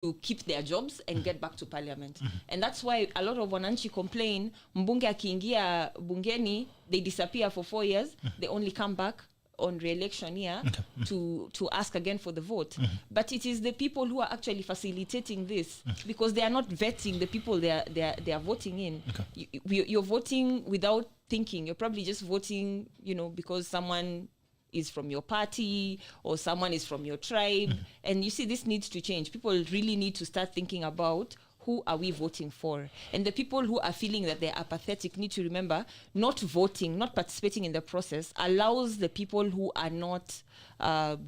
to keep their jobs and get back to parliament. And that's why a lot of wananchi complain, mbunge akiingia bungeni, they disappear for 4 years, they only come back on re-election year to ask again for the vote. But it is the people who are actually facilitating this, because they are not vetting the people they are voting in. You're voting without thinking. You're probably just voting, because someone is from your party or someone is from your tribe. And you see, this needs to change. People really need to start thinking about who are we voting for? And the people who are feeling that they're apathetic need to remember, not voting, not participating in the process allows the people who are not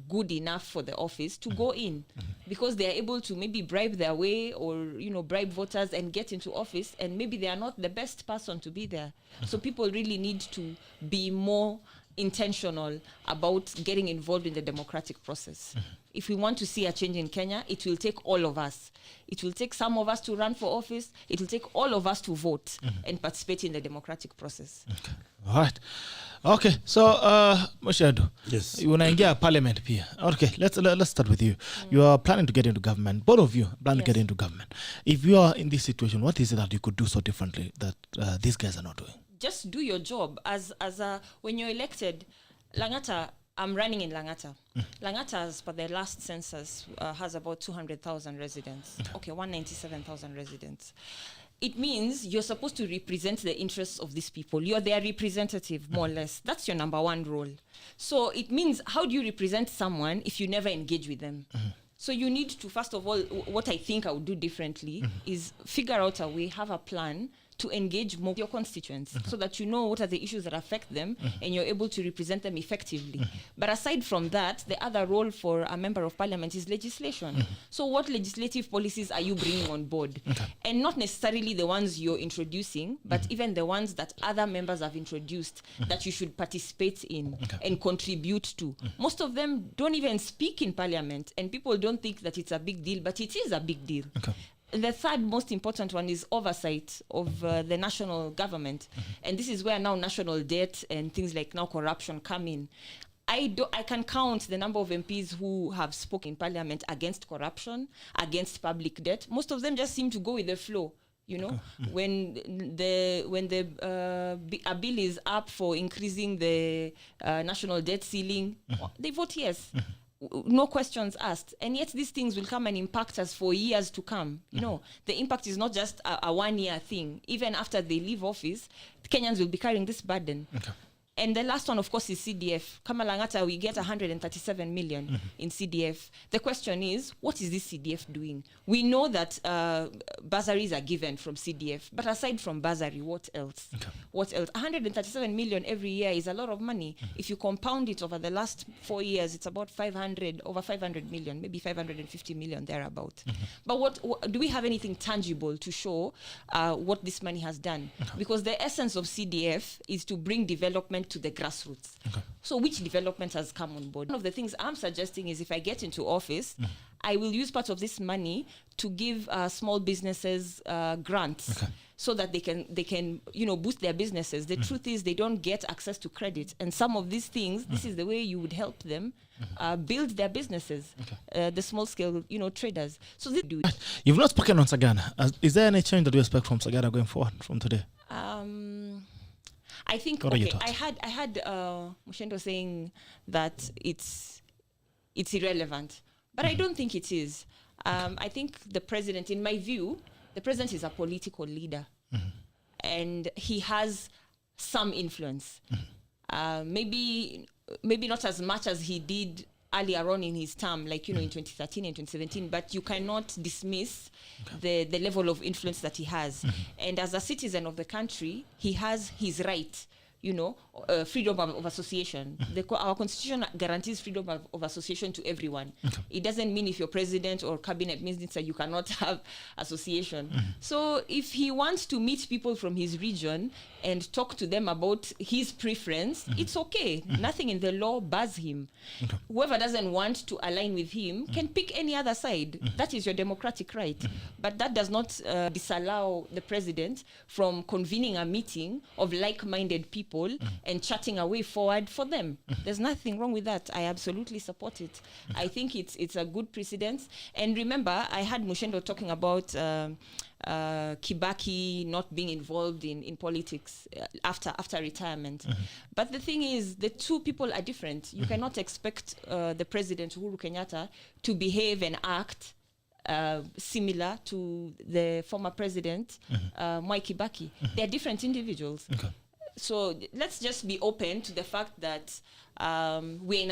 good enough for the office to go in, because they are able to maybe bribe their way or, bribe voters and get into office, and maybe they are not the best person to be there. So people really need to be more intentional about getting involved in the democratic process. If we want to see a change in Kenya, it will take all of us. It will take some of us to run for office. It will take all of us to vote and participate in the democratic process. Okay. All right. Okay. So, Mochendu, yes, you want to engage parliament here. Okay. Let's start with you. You are planning to get into government. Both of you plan to get into government. If you are in this situation, what is it that you could do so differently that these guys are not doing? Just do your job. When you're elected, Langata, I'm running in Langata. Langata, as per the last census, has about 200,000 residents. Okay, 197,000 residents. It means you're supposed to represent the interests of these people. You're their representative, more or less. That's your number one role. So it means, how do you represent someone if you never engage with them? So you need to, first of all, what I think I would do differently is figure out a way, have a plan to engage more your constituents so that you know what are the issues that affect them and you're able to represent them effectively. But aside from that, the other role for a member of parliament is legislation. So what legislative policies are you bringing on board? And not necessarily the ones you're introducing, but even the ones that other members have introduced that you should participate in and contribute to. Most of them don't even speak in parliament, and people don't think that it's a big deal, but it is a big deal. The third most important one is oversight of the national government. And this is where now national debt and things like now corruption come in. I can count the number of MPs who have spoken in parliament against corruption, against public debt. Most of them just seem to go with the flow. When a bill is up for increasing the national debt ceiling, they vote yes. No questions asked. And yet these things will come and impact us for years to come. The impact is not just a 1 year thing. Even after they leave office, the Kenyans will be carrying this burden. And the last one, of course, is CDF. Kama Langata, we get 137 million in CDF. The question is, what is this CDF doing? We know that bursaries are given from CDF, but aside from bursary, what else? What else? 137 million every year is a lot of money. If you compound it over the last 4 years, it's about over 500 million, maybe 550 million thereabout. But what do we have anything tangible to show what this money has done? Because the essence of CDF is to bring development to the grassroots. So which development has come on board? One of the things I'm suggesting is, if I get into office, I will use part of this money to give small businesses grants so that they can boost their businesses. The truth is, they don't get access to credit, and some of these things, this is the way you would help them build their businesses, the small scale traders. So they do it. You've not spoken on Sagana. Is there any change that you expect from Sagana going forward from today? I think I had Mochendu saying that it's irrelevant, but I don't think it is. I think the president, in my view, the president is a political leader, and he has some influence. Maybe not as much as he did earlier on in his term, like in 2013 and 2017, but you cannot dismiss the level of influence that he has. And as a citizen of the country, he has his right, freedom of association. Our constitution guarantees freedom of association to everyone. It doesn't mean if you're president or cabinet minister, you cannot have association. So if he wants to meet people from his region and talk to them about his preference, it's okay. Nothing in the law bars him. Whoever doesn't want to align with him can pick any other side. That is your democratic right. But that does not disallow the president from convening a meeting of like-minded people and charting a way forward for them. There's nothing wrong with that. I absolutely support it. I think it's a good precedent. And remember, I had MUCHENDU talking about Kibaki not being involved in politics after retirement. But the thing is, the two people are different. You cannot expect the president, Uhuru Kenyatta, to behave and act similar to the former president, Mwai Kibaki. They're different individuals. So let's just be open to the fact that we're in a